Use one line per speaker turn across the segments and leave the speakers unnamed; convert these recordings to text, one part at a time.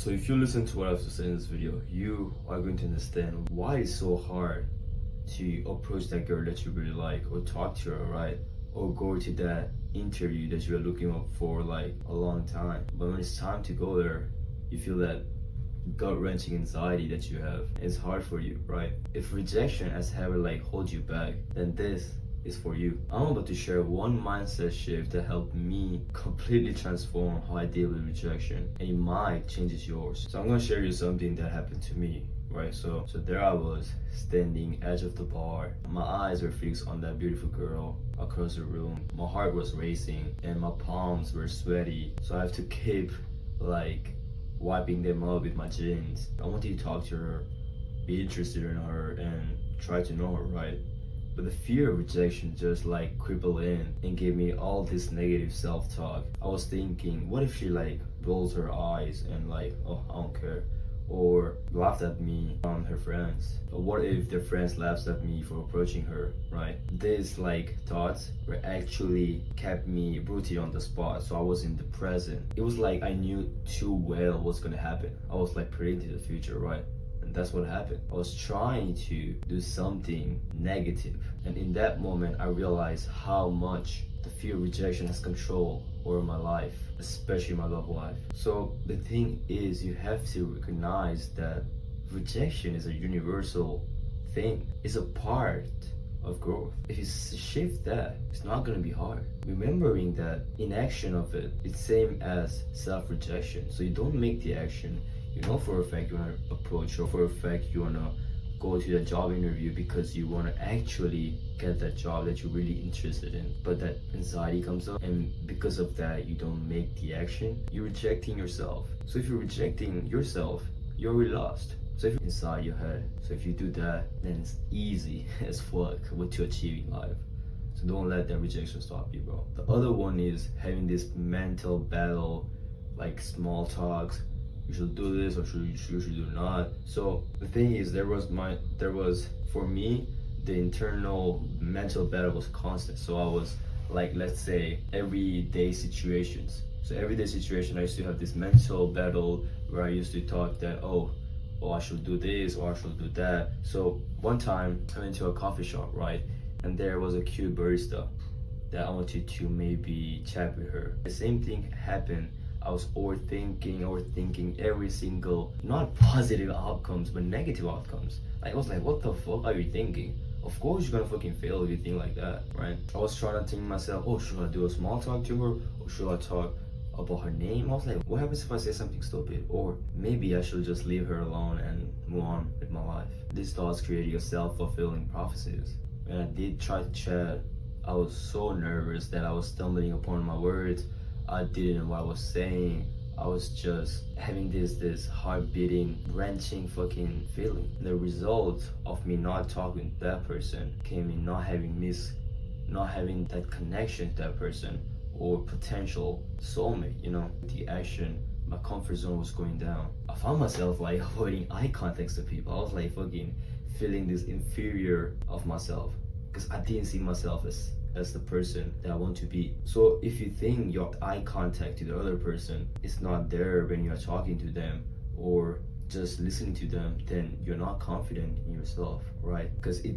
So if you listen to what I have to say in this video, you are going to understand why it's so hard to approach that girl that you really like, or talk to her, right? Or go to that interview that you're looking up for like a long time. But when it's time to go there, you feel that gut-wrenching anxiety that you have. It's hard for you, right? If rejection has ever like hold you back, then this is for you. I'm about to share one mindset shift that helped me completely transform how I deal with rejection, and it might change yours. So I'm gonna share you something that happened to me, right? So there I was, standing edge of the bar. My eyes were fixed on that beautiful girl across the room. My heart was racing and my palms were sweaty. So I have to keep like wiping them up with my jeans. I wanted to talk to her, be interested in her, and try to know her, right? But the fear of rejection just like crippled in and gave me all this negative self-talk. I was thinking, what if she like rolls her eyes and like, oh, I don't care, or laughed at me on her friends? Or what if their friends laughed at me for approaching her, right? These like thoughts were actually kept me rooted on the spot, so I was in the present. It was like I knew too well what's gonna happen. I was like predicting the future, right? And that's what happened. I was trying to do something negative, and in that moment I realized how much the fear of rejection has control over my life, especially my love life. So the thing is, you have to recognize that rejection is a universal thing. It's a part of growth. If you shift that, it's not gonna be hard. Remembering that inaction of it, it's same as self-rejection. So you don't make the action. You know for a fact you wanna approach, or for a fact you wanna go to the job interview because you wanna actually get that job that you're really interested in. But that anxiety comes up, and because of that you don't make the action. You're rejecting yourself. So if you're rejecting yourself, you're already lost. So if you're inside your head, so if you do that, then it's easy as fuck what to achieve in life. So don't let that rejection stop you, bro. The other one is having this mental battle, like small talks. You should do this, or you should do not. So the thing is, there was for me, the internal mental battle was constant. So I was like, let's say everyday situations. So everyday situation, I used to have this mental battle where I used to talk that, oh, I should do this, or I should do that. So one time I went to a coffee shop, right? And there was a cute barista that I wanted to maybe chat with her. The same thing happened. I was overthinking every single, not positive outcomes, but negative outcomes. Like, I was like, what the fuck are you thinking? Of course you're gonna fucking fail if you think like that, right? I was trying to think to myself, oh, should I do a small talk to her? Or should I talk about her name? I was like, what happens if I say something stupid? Or maybe I should just leave her alone and move on with my life. These thoughts created a self-fulfilling prophecies. When I did try to chat, I was so nervous that I was stumbling upon my words. I didn't know what I was saying. I was just having this heart beating, wrenching fucking feeling. The result of me not talking to that person came in not having that connection to that person, or potential soulmate, you know. The action, my comfort zone was going down. I found myself like avoiding eye contact to people. I was like fucking feeling this inferior of myself, because I didn't see myself as the person that I want to be. So if you think your eye contact to the other person is not there when you're talking to them or just listening to them, then you're not confident in yourself, right? Because it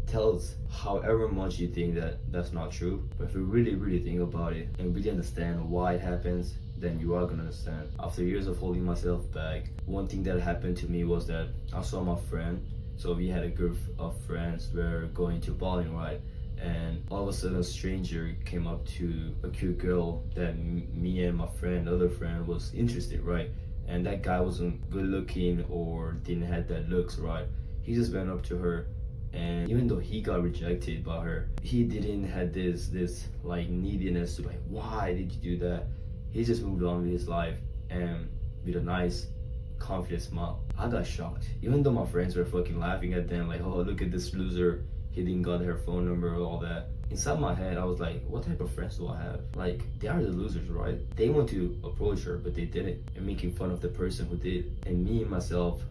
tells however much you think that that's not true. But if you really think about it and really understand why it happens, then you are gonna understand. After years of holding myself back, one thing that happened to me was that I saw my friend. So we had a group of friends, we're going to bowling, right? And all of a sudden a stranger came up to a cute girl that me and my other friend was interested, right? And that guy wasn't good looking or didn't have that looks, right? He just went up to her, and even though he got rejected by her, he didn't have this like neediness to like, why did you do that? He just moved on with his life, and with a nice confident smile. I got shocked, even though my friends were fucking laughing at them like, oh, look at this loser, he didn't got her phone number, all that. Inside my head I was like, what type of friends do I have? Like, they are the losers, right? They want to approach her but they didn't, and making fun of the person who did. And me myself,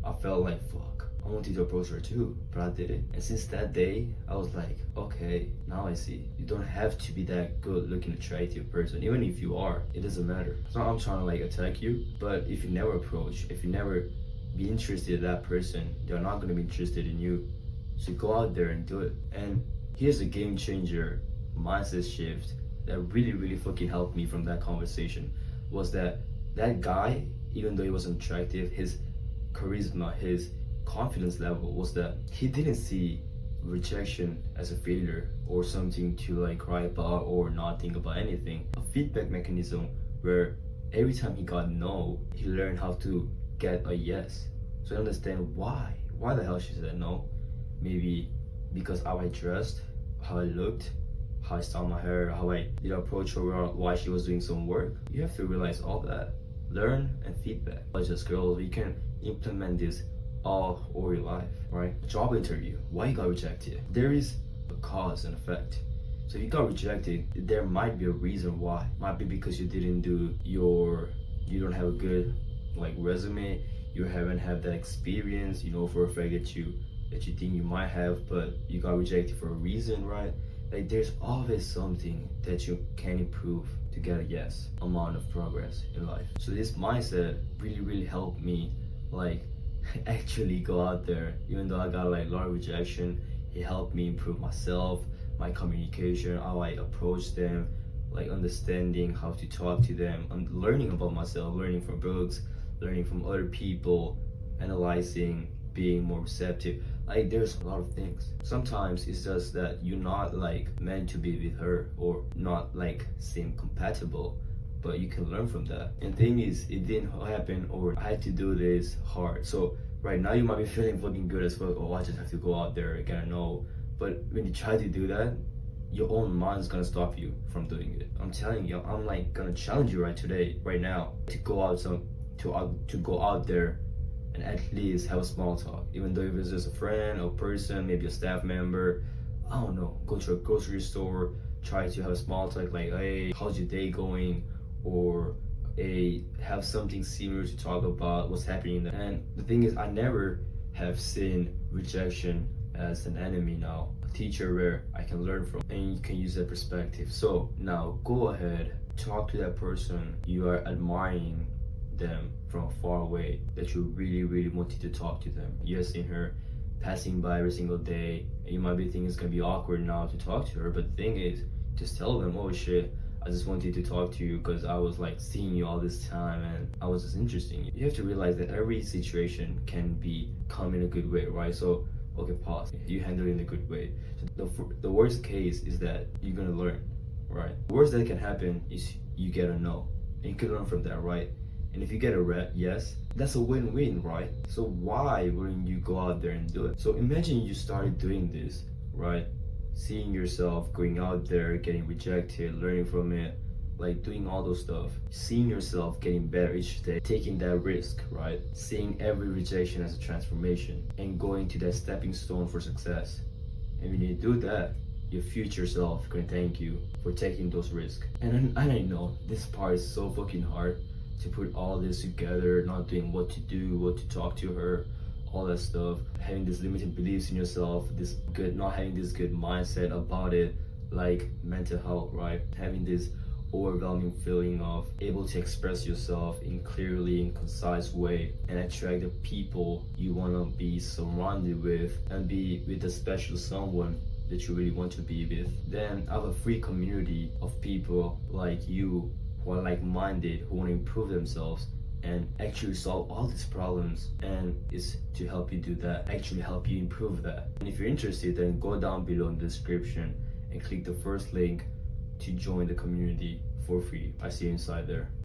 I felt like, fuck, I wanted to approach her too, but I did it. And since that day, I was like, okay, now I see. You don't have to be that good looking, attractive person. Even if you are, it doesn't matter. It's not I'm trying to like attack you, but if you never approach, if you never be interested in that person, they're not gonna be interested in you. So go out there and do it. And here's a game changer mindset shift that really fucking helped me from that conversation was that guy, even though he wasn't attractive, his charisma, his confidence level was that he didn't see rejection as a failure or something to like cry about or not think about anything. A feedback mechanism where every time he got no, he learned how to get a yes. So I understand why the hell she said no. Maybe because how I dressed, how I looked, how I styled my hair, how I did approach her while she was doing some work. You have to realize all that. Learn and feedback. Not just girls, you can implement this all over your life, right? Job interview, why you got rejected? There is a cause and effect. So if you got rejected, there might be a reason why. Might be because you don't have a good like resume, you haven't had that experience, you know for a fact that you think you might have, but you got rejected for a reason, right? Like there's always something that you can improve to get a yes amount of progress in life. So this mindset really helped me like actually go out there. Even though I got like a lot of rejection, it helped me improve myself, my communication, how I approach them, like understanding how to talk to them, and learning about myself, learning from books, learning from other people, analyzing, being more receptive. Like there's a lot of things. Sometimes it's just that you're not like meant to be with her or not like seem compatible, but you can learn from that. And thing is, it didn't happen or I had to do this hard. So right now you might be feeling fucking good as well. Oh, I just have to go out there and get a no. But when you try to do that, your own mind's gonna stop you from doing it. I'm telling you, I'm like gonna challenge you right now to go out to go out there and at least have a small talk, even though if it's just a friend or person, maybe a staff member, I don't know, go to a grocery store, try to have a small talk like, hey, how's your day going? Or have something similar to talk about what's happening there. And the thing is, I never have seen rejection as an enemy now, a teacher where I can learn from and you can use that perspective. So now go ahead, talk to that person you are admiring them from far away, that you really wanted to talk to them. You're seeing her passing by every single day and you might be thinking it's gonna be awkward now to talk to her, but the thing is, just tell them, oh shit, I just wanted to talk to you because I was like seeing you all this time and I was just interested in you. You have to realize that every situation can be come in a good way, right? So okay, pause, you handle it in a good way. So the worst case is that you're gonna learn, right? The worst that can happen is you get a no and you can learn from that, right? And if you get a yes, that's a win-win, right? So why wouldn't you go out there and do it? So imagine you started doing this, right? Seeing yourself going out there, getting rejected, learning from it, like doing all those stuff. Seeing yourself getting better each day, taking that risk, right? Seeing every rejection as a transformation and going to that stepping stone for success. And when you do that, your future self can thank you for taking those risks. And I know this part is so fucking hard to put all this together, not doing what to do, what to talk to her, all that stuff, having this limited beliefs in yourself, not having this good mindset about it, like mental health, right? Having this overwhelming feeling of able to express yourself in clearly and concise way and attract the people you want to be surrounded with and be with a special someone that you really want to be with. Then have a free community of people like you who are like-minded, who want to improve themselves and actually solve all these problems, and it's to help you do that, actually help you improve that. And if you're interested, then go down below in the description and click the first link to join the community for free. I see you inside there.